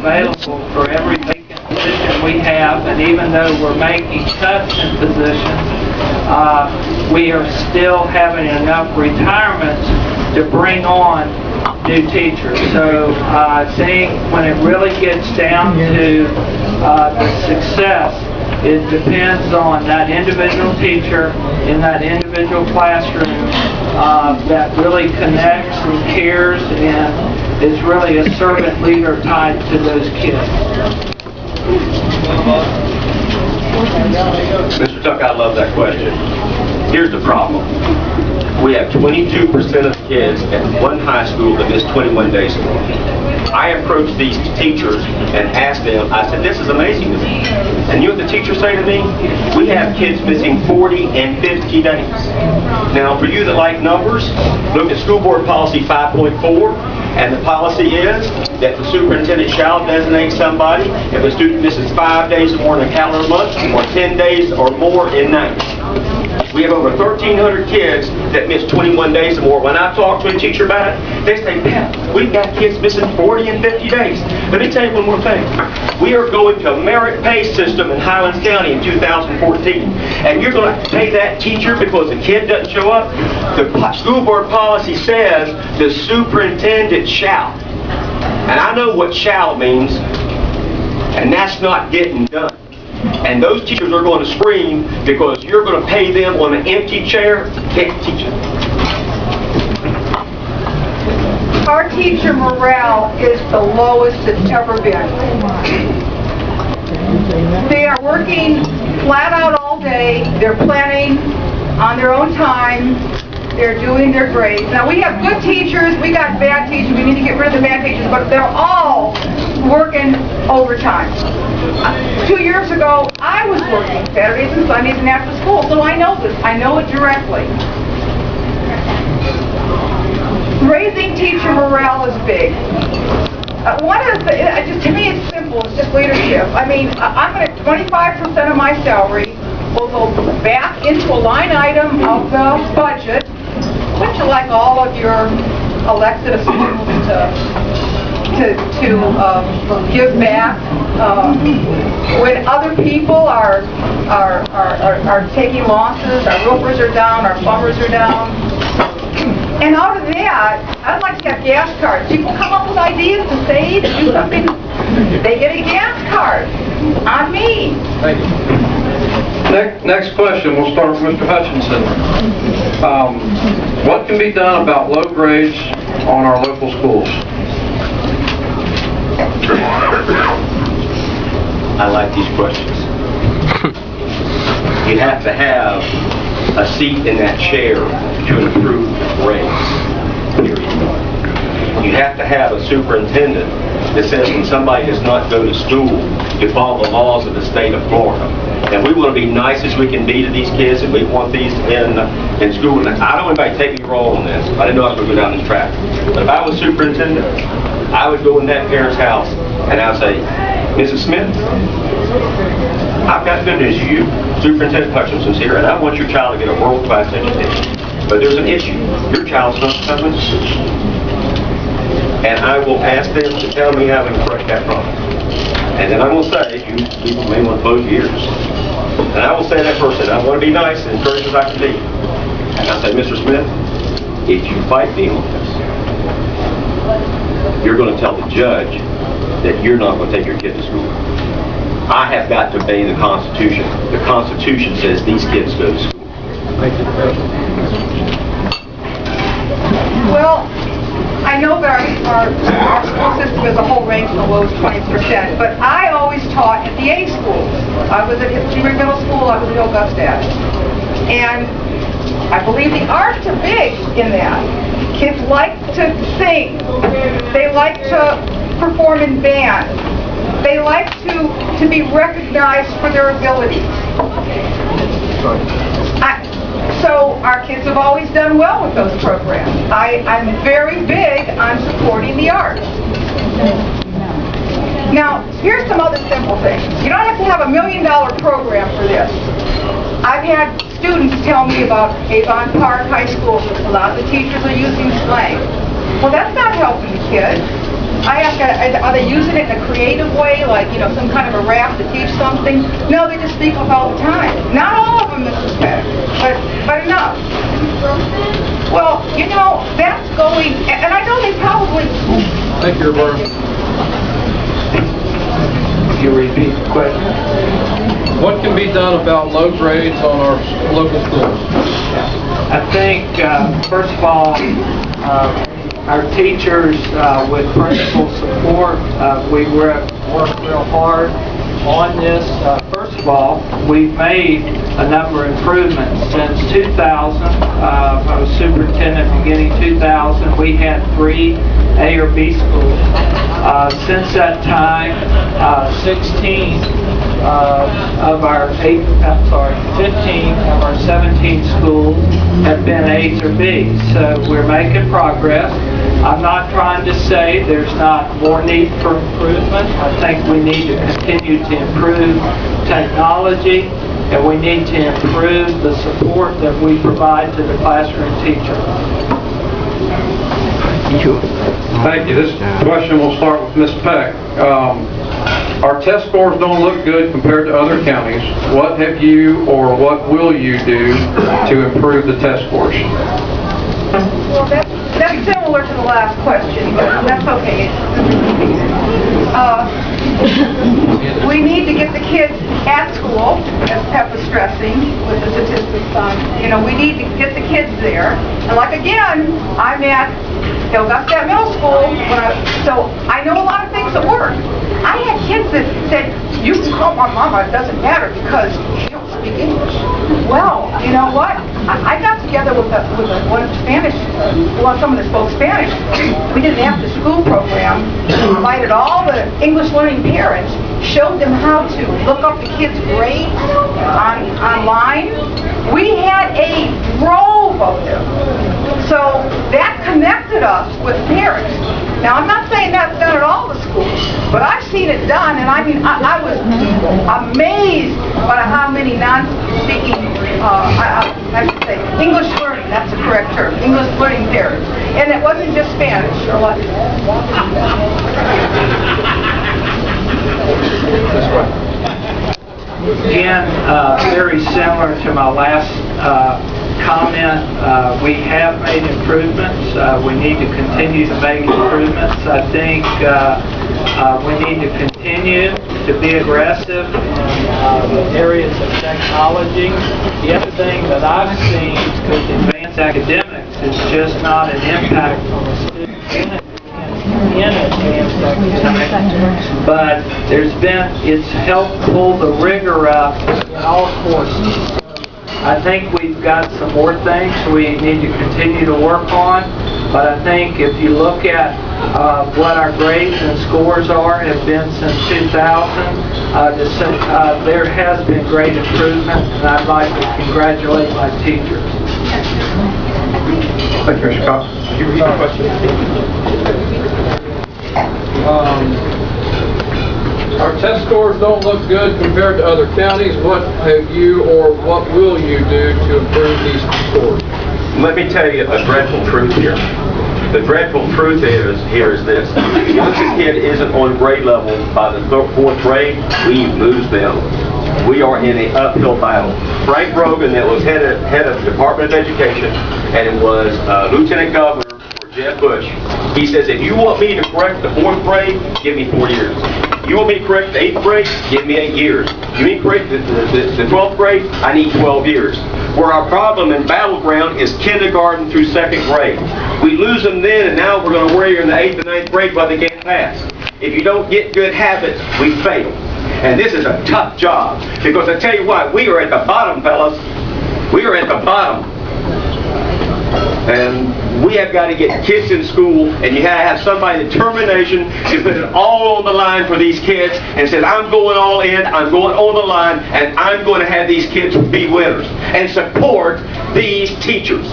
available for every vacant position we have, and even though we're making cuts in positions, we are still having enough retirements to bring on new teachers. So I think when it really gets down to the success, it depends on that individual teacher in that individual classroom that really connects and cares and is really a servant leader tied to those kids. Mr. Tuck, I love that question. Here's the problem. We have 22% of kids at one high school that miss 21 days school. I approached these teachers and asked them, I said, this is amazing to me. And you know what the teachers say to me? We have kids missing 40 and 50 days. Now, for you that like numbers, look at School Board Policy 5.4, and the policy is that the superintendent shall designate somebody if a student misses 5 days or more in a calendar month, or 10 days or more in 90. We have over 1,300 kids that miss 21 days or more. When I talk to a teacher about it, they say, Pep, we've got kids missing 40 and 50 days. Let me tell you one more thing. We are going to a merit pay system in Highlands County in 2014. And you're going to pay that teacher because the kid doesn't show up? The school board policy says the superintendent shall. And I know what shall means, and that's not getting done. And those teachers are going to scream because you're going to pay them on an empty chair. Can't teach it. Our teacher morale is the lowest it's ever been. They are working flat out all day. They're planning on their own time. They're doing their grades. Now, we have good teachers. We got bad teachers. We need to get rid of the bad teachers, but they're all working overtime. 2 years ago, I was working Saturdays and Sundays and after school, so I know this. I know it directly. Raising teacher morale is big. One of the things, to me, it's simple. It's just leadership. I mean, I'm going to 25% of my salary will go back into a line item of the budget, which, like all of your elected officials, to give back when other people are taking losses. Our roofers are down, our plumbers are down, and out of that, I'd like to have gas cards. People come up with ideas to save, to do something. They get a gas card on me. Thank you. Next question. We'll start with Mr. Hutchinson. What can be done about low grades on our local schools? I like these questions. You have to have a seat in that chair to improve grades. Period. You have to have a superintendent that says when somebody does not go to school to follow the laws of the state of Florida. And we want to be nice as we can be to these kids, and we want these in school. And I don't want anybody to take me wrong on this. I didn't know I was going to go down this track. But if I was superintendent, I would go in that parent's house and I would say, Mrs. Smith, I've got good news for you. Superintendent Hutchinson's here, and I want your child to get a world-class education. But there's an issue. Your child's not coming to school. And I will ask them to tell me how to correct that problem. And then I'm going to say, you people may want to close your ears. And I will say to that person, I want to be nice and encouraged as I can be. And I'll say, Mr. Smith, if you fight me on this, you're going to tell the judge that you're not going to take your kid to school. I have got to obey the Constitution. The Constitution says these kids go to school. Well, I know that our school system as a whole ranks in the lowest 20%, but I always taught at the A schools. I was at History Middle School, I was at Augusta. And I believe the arts are big in that. Kids like to sing. They like to perform in band. They like to be recognized for their abilities. So our kids have always done well with those programs. I'm very big on supporting the arts. Now, here's some other simple things. You don't have to have $1 million program for this. I've had students tell me about Avon Park High School. A lot of the teachers are using slang. Well, that's not helping the kids. I ask, are they using it in a creative way, like, some kind of a rap to teach something? No, they just speak up all the time. Not all of them, Mrs. Peck, but enough. Well, that's going, and I know they probably... Thank you, Roberta. If you repeat the question. What can be done about low grades on our local schools? I think, first of all, our teachers, with principal support, we work real hard on this. First of all, we've made a number of improvements. Since 2000, I was superintendent beginning 2000, we had 3 A or B schools. Since that time, 15 of our 17 schools have been A's or B's. So we're making progress. I'm not trying to say there's not more need for improvement. I think we need to continue to improve technology, and we need to improve the support that we provide to the classroom teacher. Thank you. This question will start with Ms. Peck. Our test scores don't look good compared to other counties. What have you or what will you do to improve the test scores? Well, that's similar to the last question, but that's okay. We need to get the kids at school, as Pep was stressing with the statistics on, we need to get the kids there. And like again, I'm at Augusta Middle School, so I know a lot of things that work. I had kids that said, you can call my mama, it doesn't matter because she don't speak English. Well, you know what? I got together with one of the Spanish, someone that spoke Spanish. We did an after-school program, invited all the English learning parents, showed them how to look up the kids' grades online. We had a drove of them. So that connected us with parents. Now, I'm not saying that's done at all the schools, but I've seen it done, and I was amazed by how many non-speaking, I should say, English learning, that's the correct term, English learning parents. And it wasn't just Spanish, or what? Again, very similar to my last comment, we have made improvements. We need to continue to make improvements. I think we need to continue to be aggressive in areas of technology. The other thing that I've seen with advanced academics is just not an impact on the students in advanced academics, but it's helped pull the rigor up in all courses. I think we've got some more things we need to continue to work on, but I think if you look at what our grades and scores have been since 2000, there has been great improvement, and I'd like to congratulate my teachers. Thank you, Mr. Cox. Can you repeat the question? Our test scores don't look good compared to other counties. What have you or what will you do to improve these scores? Let me tell you a dreadful truth here. The dreadful truth here is this. Once a kid isn't on grade level by the 4th grade, we lose them. We are in an uphill battle. Frank Brogan, that was head of the Department of Education, and it was Lieutenant Governor for Jeb Bush. He says, if you want me to correct the 4th grade, give me 4 years. You want me to correct the 8th grade? Give me 8 years. You mean correct the 12th grade? I need 12 years. Where our problem in Battleground is kindergarten through 2nd grade. We lose them then, and now we're going to worry in the 8th and 9th grade why they can't pass. If you don't get good habits, we fail. And this is a tough job, because I tell you what, we are at the bottom, fellas. We are at the bottom. And we have got to get kids in school, and you have to have somebody determination to put it all on the line for these kids and says, I'm going all in, I'm going on the line, and I'm going to have these kids be winners and support these teachers.